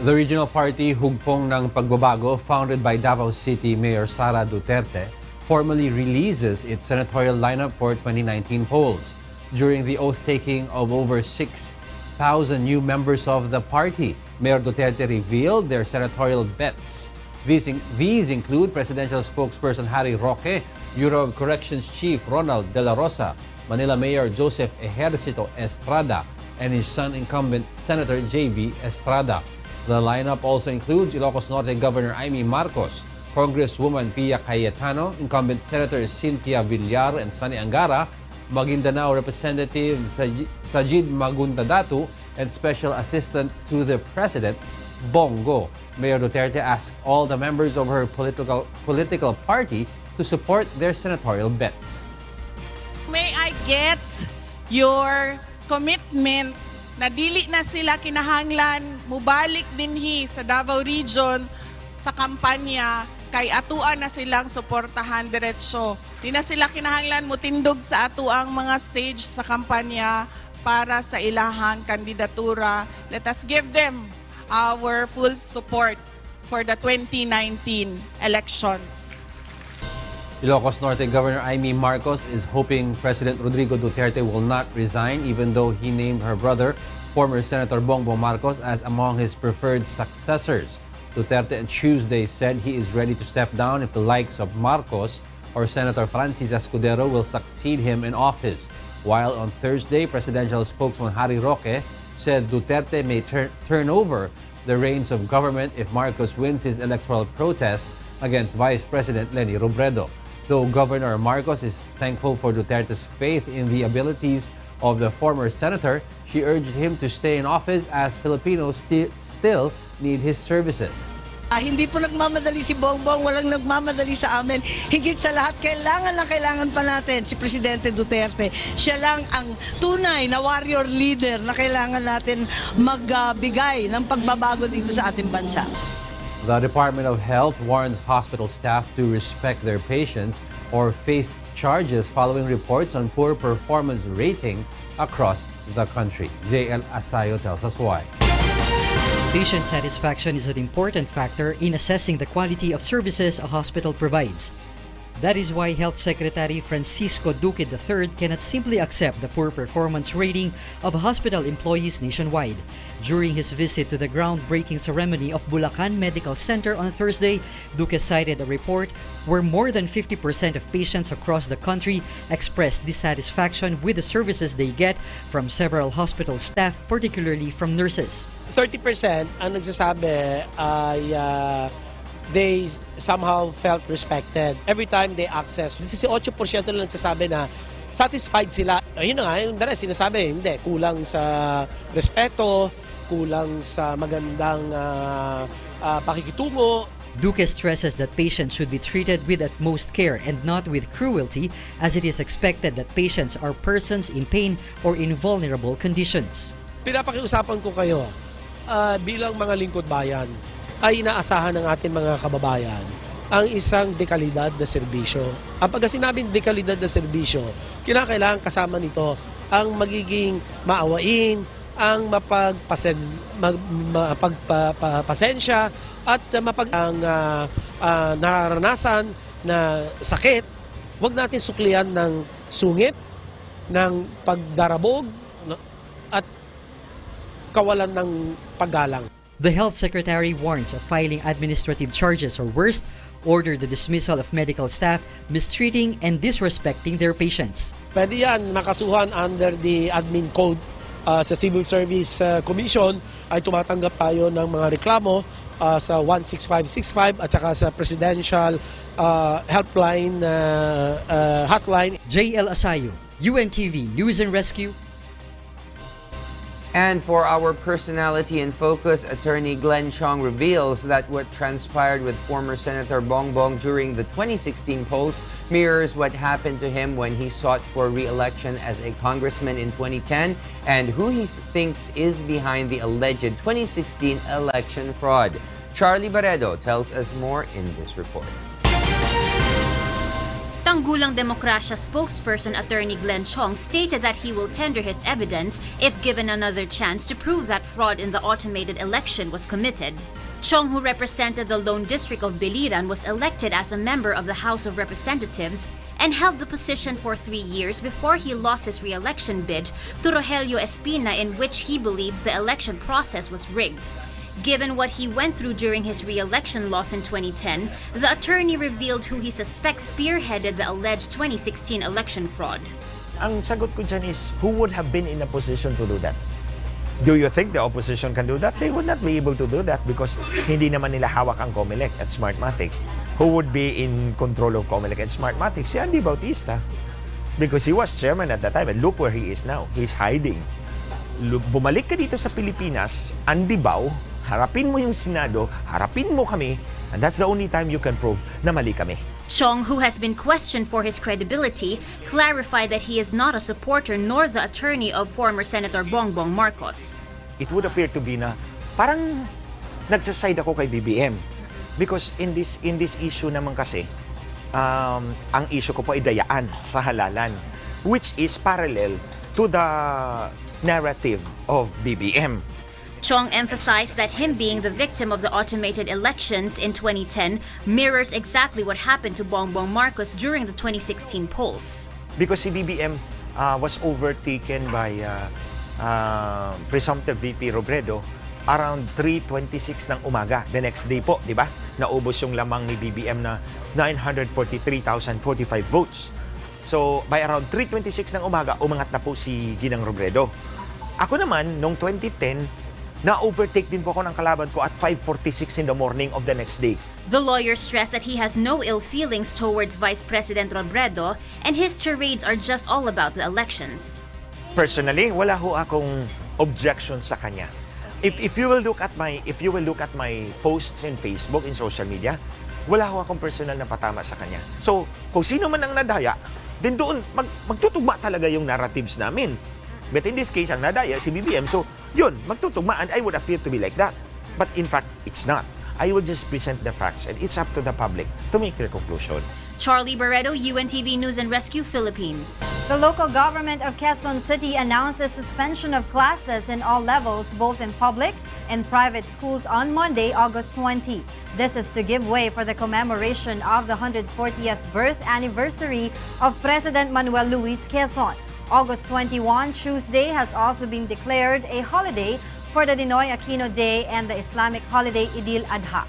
The regional party Hugpong ng Pagbabago, founded by Davao City Mayor Sara Duterte, formally releases its senatorial lineup for 2019 polls. During the oath-taking of over 6,000 new members of the party, Mayor Duterte revealed their senatorial bets. These include Presidential Spokesperson Harry Roque, Bureau of Corrections Chief Ronald De La Rosa, Manila Mayor Joseph Ejercito Estrada, and his son incumbent Senator J.B. Estrada. The lineup also includes Ilocos Norte Governor Amy Marcos, Congresswoman Pia Cayetano, incumbent Senator Cynthia Villar and Sonny Angara, Maguindanao Representative Sajid Magundadatu, and Special Assistant to the President, Bongo. Mayor Duterte asked all the members of her political party to support their senatorial bets. May I get your commitment na dili na sila kinahanglan mubalik dinhi sa Davao Region sa kampanya kay atuan na silang suportahan diretso. Di na sila kinahanglan mutindog sa atuang mga stage sa kampanya para sa ilahang kandidatura. Let us give them our full support for the 2019 elections. Ilocos Norte Governor Amy Marcos is hoping President Rodrigo Duterte will not resign even though he named her brother, former Senator Bongbong Marcos, as among his preferred successors. Duterte on Tuesday said he is ready to step down if the likes of Marcos or Senator Francis Escudero will succeed him in office. While on Thursday, presidential spokesman Harry Roque said Duterte may turn over the reins of government if Marcos wins his electoral protest against Vice President Leni Robredo. Though Governor Marcos is thankful for Duterte's faith in the abilities of the former senator, she urged him to stay in office as Filipinos still need his services. Hindi po nagmamadali si Bongbong, walang nagmamadali sa amin. Higit sa lahat, kailangan pa natin si Presidente Duterte. Siya lang ang tunay na warrior leader na kailangan natin magbigay ng pagbabago dito sa ating bansa. The Department of Health warns hospital staff to respect their patients or face charges following reports on poor performance rating across the country. JL Asayo tells us why. Patient satisfaction is an important factor in assessing the quality of services a hospital provides. That is why Health Secretary Francisco Duque III cannot simply accept the poor performance rating of hospital employees nationwide. During his visit to the groundbreaking ceremony of Bulacan Medical Center on Thursday, Duque cited a report where more than 50% of patients across the country expressed dissatisfaction with the services they get from several hospital staff, particularly from nurses. 30% ang nagsasabi ay they somehow felt respected every time they access. 18% lang nagsasabi na satisfied sila. Ayun na nga, yung the rest sinasabi, hindi, kulang sa respeto, kulang sa magandang pakikitungo. Duque stresses that patients should be treated with utmost care and not with cruelty, as it is expected that patients are persons in pain or in vulnerable conditions. Pinapakiusapan ko kayo, bilang mga lingkod bayan, ay inaasahan ng ating mga kababayan ang isang dekalidad na serbisyo. Ang pagka sinabing dekalidad na serbisyo, kinakailangan kasama nito ang magiging maawain, ang mapagpasensya at ang nararanasan na sakit. Huwag natin suklian ng sungit, ng pagdarabog at kawalan ng paggalang. The Health Secretary warns of filing administrative charges or worse, order the dismissal of medical staff mistreating and disrespecting their patients. Pwede yan makasuhan under the admin code sa Civil Service Commission. Ay tumatanggap tayo ng mga reklamo sa 16565 at saka sa Presidential Helpline Hotline. JL Asayo, UNTV News and Rescue. And for our personality in focus, attorney Glenn Chong reveals that what transpired with former Senator Bongbong during the 2016 polls mirrors what happened to him when he sought for re-election as a congressman in 2010 and who he thinks is behind the alleged 2016 election fraud. Charlie Robredo tells us more in this report. Tanggulang Demokrasya spokesperson Atty. Glenn Chong stated that he will tender his evidence if given another chance to prove that fraud in the automated election was committed. Chong, who represented the Lone District of Biliran, was elected as a member of the House of Representatives and held the position for 3 years before he lost his re-election bid to Rogelio Espina, in which he believes the election process was rigged. Given what he went through during his re-election loss in 2010, the attorney revealed who he suspects spearheaded the alleged 2016 election fraud. Ang sagot ko dyan is, who would have been in a position to do that? Do you think the opposition can do that? They would not be able to do that because hindi naman nila hawak ang COMELEC at Smartmatic. Who would be in control of COMELEC and Smartmatic? Si Andy Bautista. Because he was chairman at that time and look where he is now. He's hiding. Bumalik ka dito sa Pilipinas, Andy Bau, harapin mo yung Senado, harapin mo kami, and that's the only time you can prove na mali kami. Chong, who has been questioned for his credibility, clarified that he is not a supporter nor the attorney of former Senator Bongbong Marcos. It would appear to be na parang nagsaside ako kay BBM. Because in this issue naman kasi, ang issue ko po ay dayaan sa halalan, which is parallel to the narrative of BBM. Chong emphasized that him being the victim of the automated elections in 2010 mirrors exactly what happened to Bongbong Marcos during the 2016 polls. Because si BBM was overtaken by presumptive VP Robredo around 3:26 ng umaga. The next day po, di ba? Naubos yung lamang ni BBM na 943,045 votes. So, by around 3:26 ng umaga, umangat na po si Ginang Robredo. Ako naman, noong 2010, na-overtake din po ako ng kalaban ko at 5:46 in the morning of the next day. The lawyer stressed that he has no ill feelings towards Vice President Robredo and his tirades are just all about the elections. Personally, wala ho akong objection sa kanya. If you will look at my posts in Facebook, in social media, wala ho akong personal na patama sa kanya. So, kung sino man ang nadaya, then doon magtutugma talaga yung narratives namin. But in this case, ang nadaya si BBM. So, yun, magtutugma and I would appear to be like that. But in fact, it's not. I will just present the facts and it's up to the public to make their conclusion. Charlie Barreto, UNTV News and Rescue, Philippines. The local government of Quezon City announced a suspension of classes in all levels, both in public and private schools on Monday, August 20. This is to give way for the commemoration of the 140th birth anniversary of President Manuel Luis Quezon. August 21, Tuesday, has also been declared a holiday for the Ninoy Aquino Day and the Islamic holiday Idil Adha.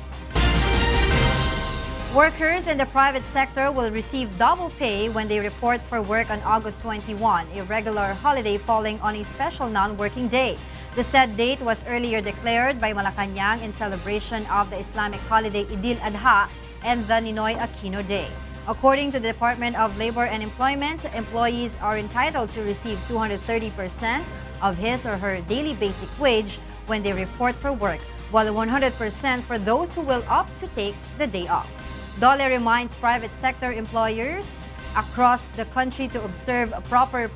Workers in the private sector will receive double pay when they report for work on August 21, a regular holiday falling on a special non-working day. The said date was earlier declared by Malacanang in celebration of the Islamic holiday Idil Adha and the Ninoy Aquino Day. According to the Department of Labor and Employment, employees are entitled to receive 230% of his or her daily basic wage when they report for work, while 100% for those who will opt to take the day off. DOLE reminds private sector employers across the country to observe proper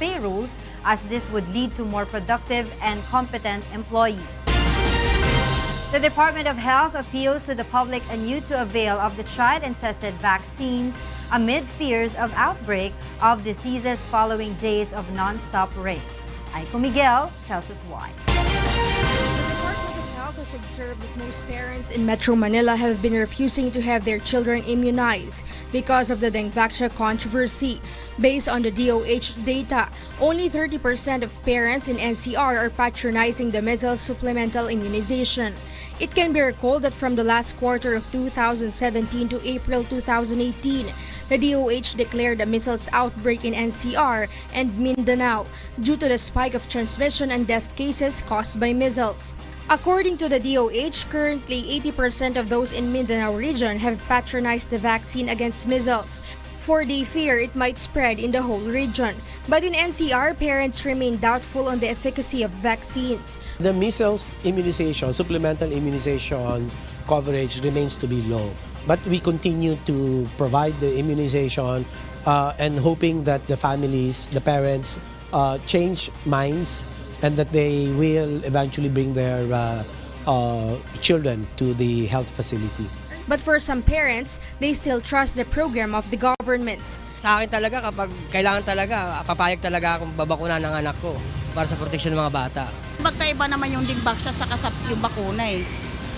pay rules, as this would lead to more productive and competent employees. The Department of Health appeals to the public anew to avail of the tried and tested vaccines amid fears of outbreak of diseases following days of non-stop rains. Aiko Miguel tells us why. The Department of Health has observed that most parents in Metro Manila have been refusing to have their children immunized because of the Dengvaxia controversy. Based on the DOH data, only 30% of parents in NCR are patronizing the measles supplemental immunization. It can be recalled that from the last quarter of 2017 to April 2018, the DOH declared a measles outbreak in NCR and Mindanao due to the spike of transmission and death cases caused by measles. According to the DOH, currently 80% of those in Mindanao region have patronized the vaccine against measles, for they fear it might spread in the whole region. But in NCR, parents remain doubtful on the efficacy of vaccines. The measles immunization, supplemental immunization coverage remains to be low. But we continue to provide the immunization and hoping that the families, the parents, change minds and that they will eventually bring their children to the health facility. But for some parents, they still trust the program of the government. Sa akin talaga, kapag kailangan talaga, papayag talaga akong babakuna ng anak ko para sa proteksyon ng mga bata. Magkaiba naman yung Dingbaksya at saka yung bakuna eh.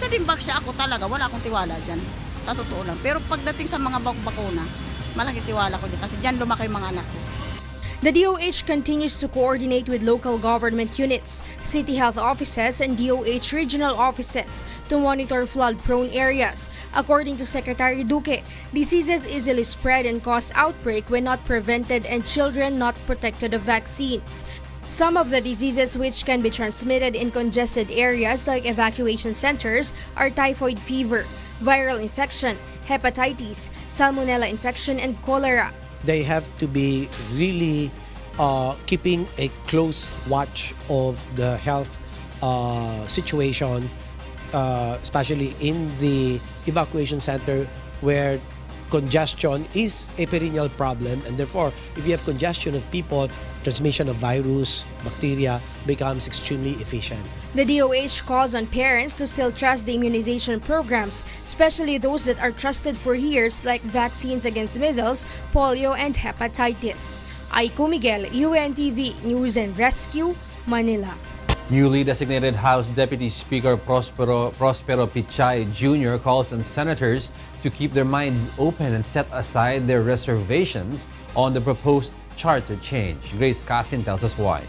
Sa Dingbaksya ako talaga, wala akong tiwala dyan. Sa totoo lang. Pero pagdating sa mga bakuna, malaki tiwala ko dyan kasi dyan lumaki yung mga anak ko. The DOH continues to coordinate with local government units, city health offices, and DOH regional offices to monitor flood-prone areas. According to Secretary Duque, diseases easily spread and cause outbreak when not prevented and children not protected of vaccines. Some of the diseases which can be transmitted in congested areas like evacuation centers are typhoid fever, viral infection, hepatitis, salmonella infection, and cholera. They have to be really keeping a close watch of the health situation, especially in the evacuation center where congestion is a perennial problem, and therefore if you have congestion of people, transmission of virus, bacteria becomes extremely efficient. The DOH calls on parents to still trust the immunization programs, especially those that are trusted for years like vaccines against measles, polio, and hepatitis. Aiko Miguel, UNTV News and Rescue, Manila. Newly designated House Deputy Speaker Prospero Pichay Jr. calls on senators to keep their minds open and set aside their reservations on the proposed charter change. Grace Casin tells us why.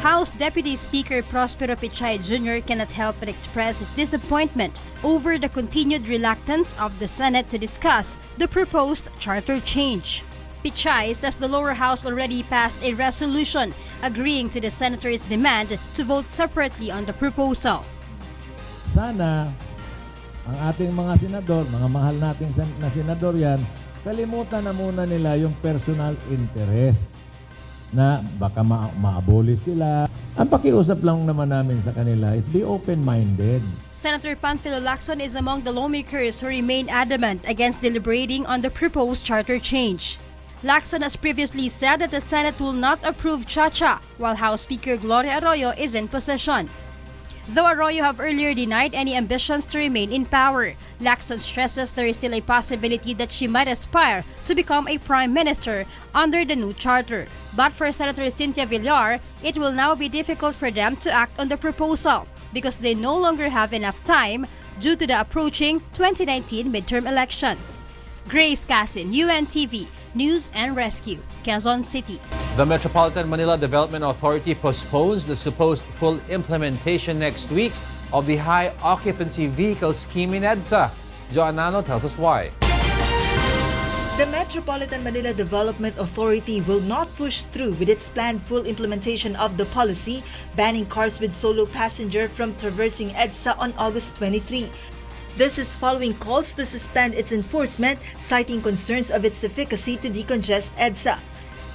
House Deputy Speaker Prospero Pichay Jr. cannot help but express his disappointment over the continued reluctance of the Senate to discuss the proposed charter change. Pichay says the lower house already passed a resolution agreeing to the senators' demand to vote separately on the proposal. Sana ang ating mga senador, mga mahal nating na senador yan, kalimutan na muna nila yung personal interest na baka ma-abolish sila. Ang pakiusap lang naman namin sa kanila is be open-minded. Senator Panfilo Lacson is among the lawmakers who remain adamant against deliberating on the proposed charter change. Lacson has previously said that the Senate will not approve Chacha, while House Speaker Gloria Arroyo is in possession. Though Arroyo have earlier denied any ambitions to remain in power, Lacson stresses there is still a possibility that she might aspire to become a prime minister under the new charter. But for Senator Cynthia Villar, it will now be difficult for them to act on the proposal because they no longer have enough time due to the approaching 2019 midterm elections. Grace Casin, UNTV News and Rescue, Quezon City. The Metropolitan Manila Development Authority postpones the supposed full implementation next week of the high-occupancy vehicle scheme in EDSA. Joanano tells us why. The Metropolitan Manila Development Authority will not push through with its planned full implementation of the policy banning cars with solo passenger from traversing EDSA on August 23. This is following calls to suspend its enforcement, citing concerns of its efficacy to decongest EDSA.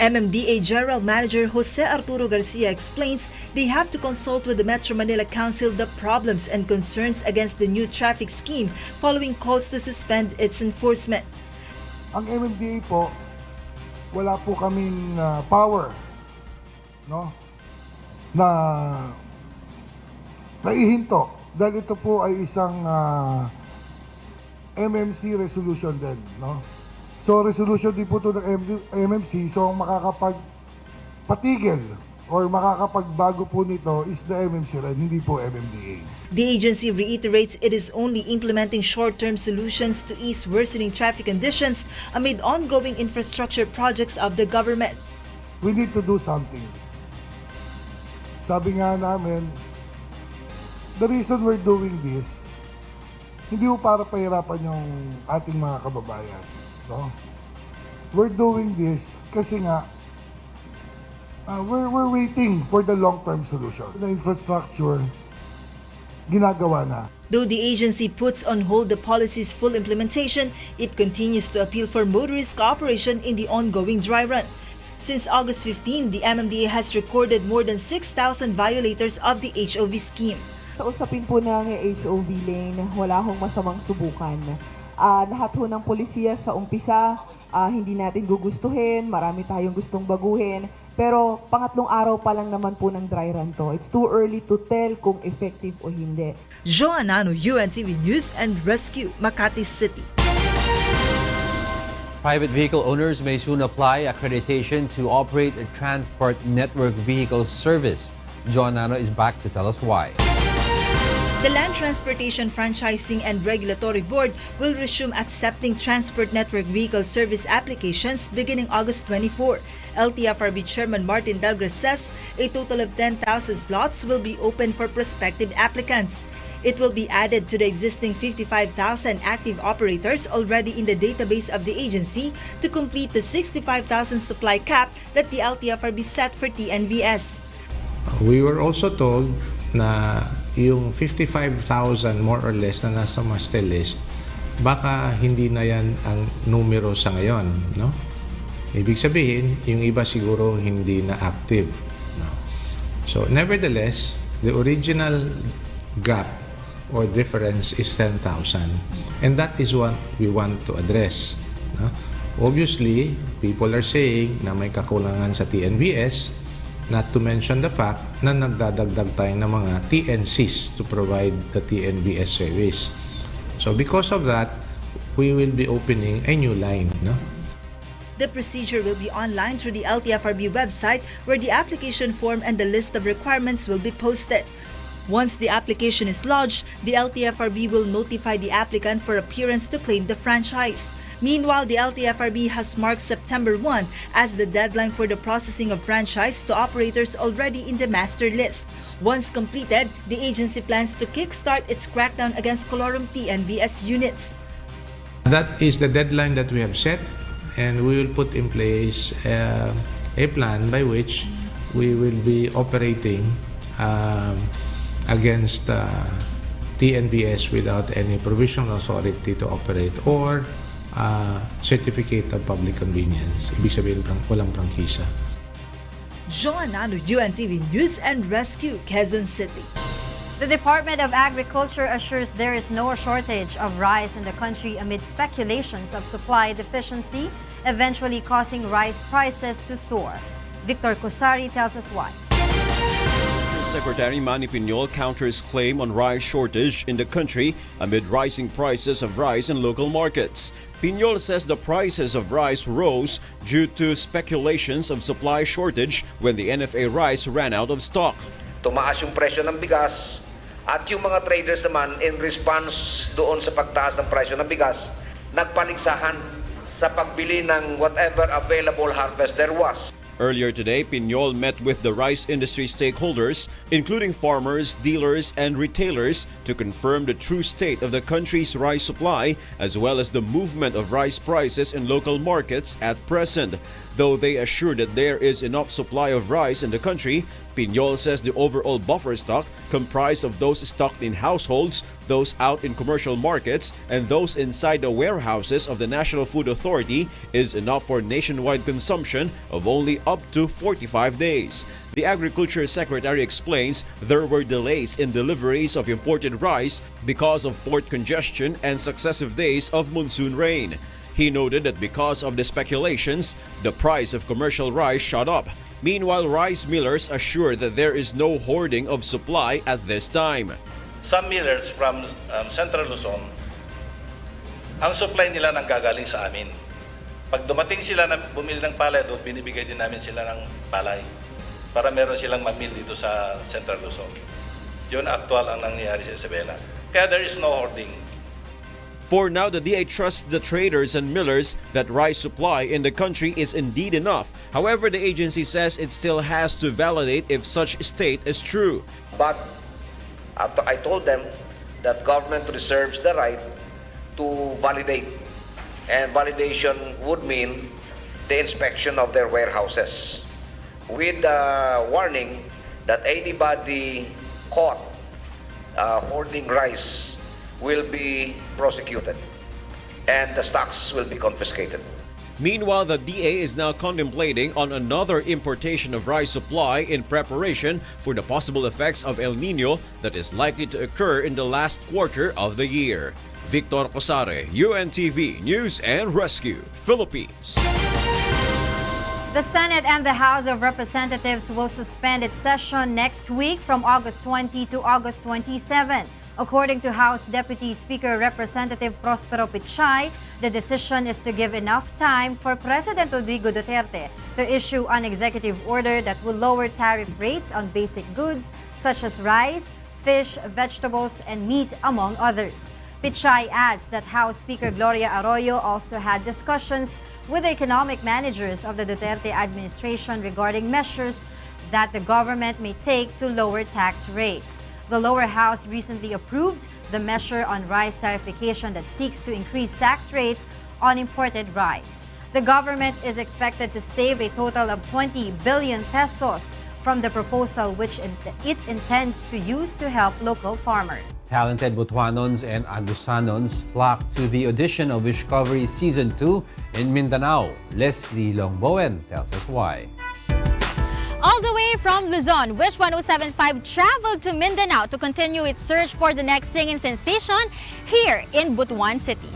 MMDA General Manager Jose Arturo Garcia explains they have to consult with the Metro Manila Council the problems and concerns against the new traffic scheme following calls to suspend its enforcement. Ang MMDA po, wala po kaming power, no, na naihinto dahil ito po ay isang MMC resolution din, no? So resolution din po ito ng MMC, so ang makakapagpatigil or makakapagbago po nito is the MMC rin, hindi po MMDA. The agency reiterates it is only implementing short-term solutions to ease worsening traffic conditions amid ongoing infrastructure projects of the government. We need to do something. Sabi nga namin, the reason we're doing this, hindi po para pahirapan yung ating mga kababayan. No? We're doing this kasi nga, we're waiting for the long-term solution. The infrastructure, ginagawa na. Though the agency puts on hold the policy's full implementation, it continues to appeal for motorist cooperation in the ongoing dry run. Since August 15, the MMDA has recorded more than 6,000 violators of the HOV scheme. Sa usapin po ng HOV lane, wala hong masamang subukan. Lahat ho ng polisiya sa umpisa, hindi natin gugustuhin, marami tayong gustong baguhin. Pero pangatlong araw pa lang naman po ng dry run to. It's too early to tell kung effective o hindi. Joanano, UNTV News and Rescue, Makati City. Private vehicle owners may soon apply accreditation to operate a transport network vehicle service. John Nano is back to tell us why. The Land Transportation Franchising and Regulatory Board will resume accepting transport network vehicle service applications beginning August 24. LTFRB Chairman Martin Delgres says a total of 10,000 slots will be open for prospective applicants. It will be added to the existing 55,000 active operators already in the database of the agency to complete the 65,000 supply cap that the LTFRB set for TNVS. We were also told na yung 55,000 more or less na nasa master list, baka hindi na yan ang numero sa ngayon, no? Ibig sabihin, yung iba siguro hindi na active, no? So, nevertheless, the original gap or difference is 10,000, and that is what we want to address, no? Obviously, people are saying na may kakulangan sa TNVS, not to mention the fact na nagdadagdag tayo ng mga TNCs to provide the TNVS service. So because of that, we will be opening a new line, no? The procedure will be online through the LTFRB website where the application form and the list of requirements will be posted. Once the application is lodged, the LTFRB will notify the applicant for appearance to claim the franchise. Meanwhile, the LTFRB has marked September 1 as the deadline for the processing of franchise to operators already in the master list. Once completed, the agency plans to kickstart its crackdown against colorum TNVS units. That is the deadline that we have set, and we will put in place a plan by which we will be operating against TNVS without any provisional authority to operate or certificate of public convenience. Ibig sabihin, walang prangkisa. Joanano, UNTV News and Rescue, Quezon City. The Department of Agriculture assures there is no shortage of rice in the country amid speculations of supply deficiency, eventually causing rice prices to soar. Victor Cosari tells us why. Secretary Manny Piñol counters claim on rice shortage in the country amid rising prices of rice in local markets. Piñol says the prices of rice rose due to speculations of supply shortage when the NFA rice ran out of stock. Tumaas yung presyo ng bigas at yung mga traders naman in response doon sa pagtaas ng presyo ng bigas, nagpaligsahan sa pagbili ng whatever available harvest there was. Earlier today, Piñol met with the rice industry stakeholders, including farmers, dealers, and retailers, to confirm the true state of the country's rice supply, as well as the movement of rice prices in local markets at present. Though they assure that there is enough supply of rice in the country, Piñol says the overall buffer stock, comprised of those stocked in households, those out in commercial markets, and those inside the warehouses of the National Food Authority, is enough for nationwide consumption of only up to 45 days. The Agriculture Secretary explains there were delays in deliveries of imported rice because of port congestion and successive days of monsoon rain. He noted that because of the speculations, the price of commercial rice shot up. Meanwhile, rice millers assure that there is no hoarding of supply at this time. Some millers from Central Luzon, ang supply nila nang gagaling sa amin. Pag dumating sila na bumili ng palay doon, binibigay din namin sila ng palay para meron silang mamil dito sa Central Luzon. Yun actual ang nangyayari sa Isabela. Kaya there is no hoarding. For now, the DA trusts the traders and millers that rice supply in the country is indeed enough. However, the agency says it still has to validate if such state is true. But I told them that government reserves the right to validate. And validation would mean the inspection of their warehouses with the warning that anybody caught hoarding rice will be prosecuted and the stocks will be confiscated. Meanwhile, the DA is now contemplating on another importation of rice supply in preparation for the possible effects of El Nino that is likely to occur in the last quarter of the year. Victor Cosare, UNTV News and Rescue, Philippines. The Senate and the House of Representatives will suspend its session next week from August 20 to August 27. According to House Deputy Speaker Representative Prospero Pichay, the decision is to give enough time for President Rodrigo Duterte to issue an executive order that will lower tariff rates on basic goods such as rice, fish, vegetables, and meat, among others. Pichay adds that House Speaker Gloria Arroyo also had discussions with the economic managers of the Duterte administration regarding measures that the government may take to lower tax rates. The lower house recently approved the measure on rice tariffication that seeks to increase tax rates on imported rice. The government is expected to save a total of 20 billion pesos from the proposal, which it intends to use to help local farmers. Talented Butuanons and Agusanons flock to the audition of Discovery Season 2 in Mindanao. Leslie Longbowen tells us why. All the way from Luzon, Wish 1075 traveled to Mindanao to continue its search for the next singing sensation here in Butuan City.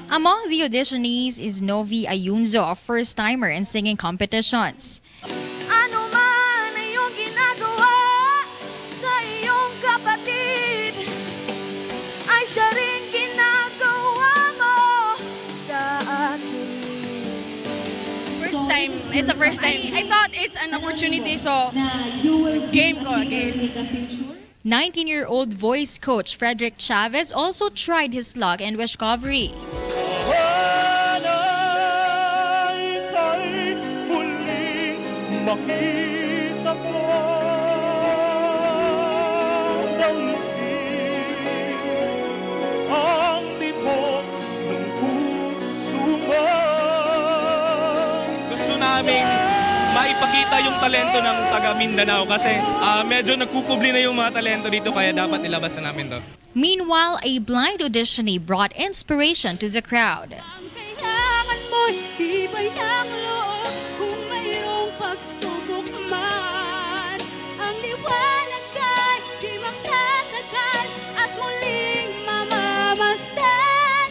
Among the auditionees is Novi Ayunzo, a first-timer in singing competitions. Ano man ay iyong ginagawa sa iyong kapatid, ay siya rin ginagawa mo sa akin. It's a first time. I thought it's an opportunity, so game ko again. 19-year-old voice coach Frederick Chavez also tried his luck in Discovery. Makita ko ang libot ng puso mo. Gusto namin maipakita yung talento ng taga Mindanao kasi medyo nagkukubli na yung mga talento dito kaya dapat ilabas na namin to. Meanwhile, a blind auditionee brought inspiration to the crowd. Kailangan mo ibay ang loob kung mayroong pagsubok man. Ang liwanag kay di magtatagal at muling mamamasdan.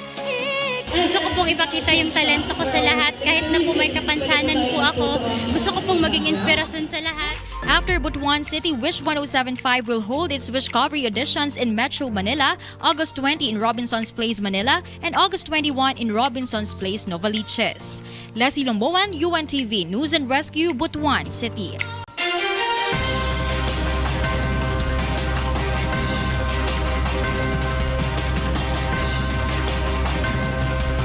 Gusto ko pong ipakita yung talento ko sa lahat kahit na po may kapansanan po ako. Gusto ko pong maging inspirasyon sa lahat. After Butuan City, Wish 1075 will hold its Discovery auditions in Metro Manila, August 20 in Robinson's Place, Manila, and August 21 in Robinson's Place, Novaliches. Leslie Lomboan, UNTV News and Rescue, Butuan City.